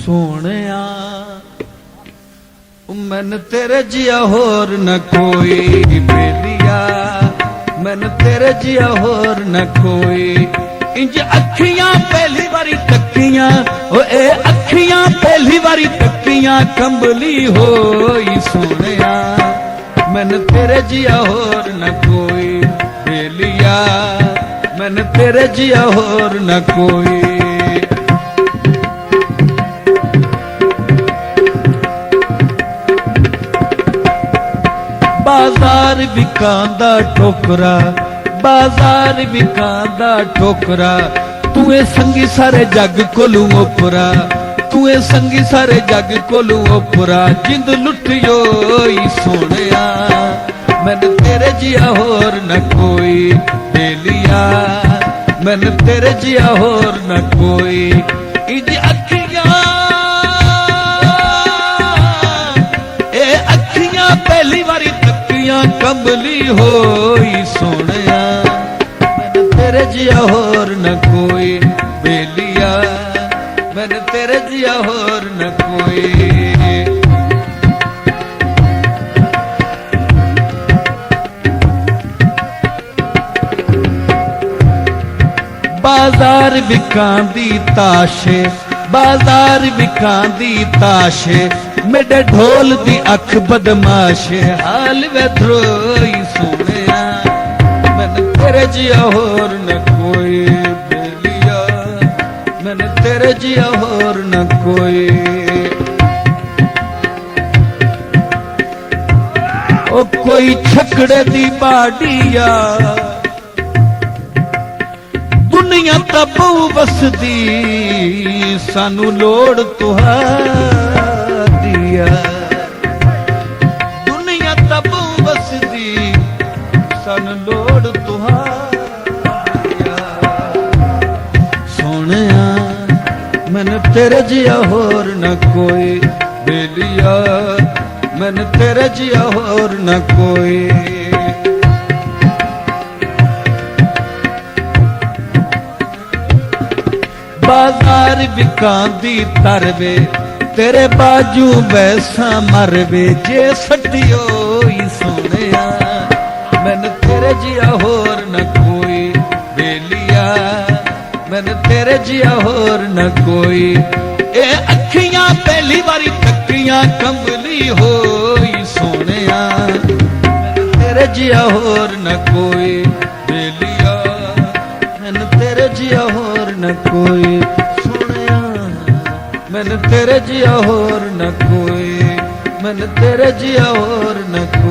सोहणिया man तेरे जिया होर न कोई बेलिया, मैन तेरे जिया होर न कोई। इंज अखियां पहली बारी तकियां, ओ ए अखियां पहली बारी तकियां, कंबली होई सोहणिया मैन तेरे जिया होर न कोई बेलिया, मैन तेरे जिया होर न कोई। बाजार विकांदा ठोकरा, बाजार विकांदा ठोकरा, तू ए संगी सारे जग कोलू ओपरा, तू ए संगी सारे जग कोलू ओपरा। जिंद लुटियो सोहणिया मैन तेरे जिया होर न कोई बेलिया, मैन तेरे जिया होर न कोई। इंज अखियां ए अखियां पहली बारी कंबली होई सोहणिया मैन तेरे जिया होर न कोई बेलिया, मैन तेरे जिया होर न कोई। बाजार विकांदी ताशे, बाजार विकांदी ताशे, मेरे ढोल दी अख बदमाश, हाल वेधरोई सोहणिया मैन तेरे जिया होर न कोई बेलिया, मैन तेरे जिया होर न कोई। ओ कोई छकड़े दी बाड़िया, दुनिया तबू वसदी, सानू लोड़ तुहारी, दुनिया तबू वसदी, सन लोड़ तुहारी। सोहणिया मैन तेरे जिया होर न कोई बेलिया, मैन तेरे जिया होर न कोई। बाजार विकांदी तरवे, तेरे बाजू वैसा मरवे, जे सटियो सोहणिया मैन तेरे जिया होर न कोई बेलिया, मैन तेरे जिया होर न कोई। ए अखियां पहली बारी तकियां, कंबली होई सोहणिया मैन तेरे जिया होर न कोई बेलिया, मैन तेरे जिया होर न कोई सोहणिया, मैन तेरे जिया होर न कोई, मैन तेरे जिया होर न कोई।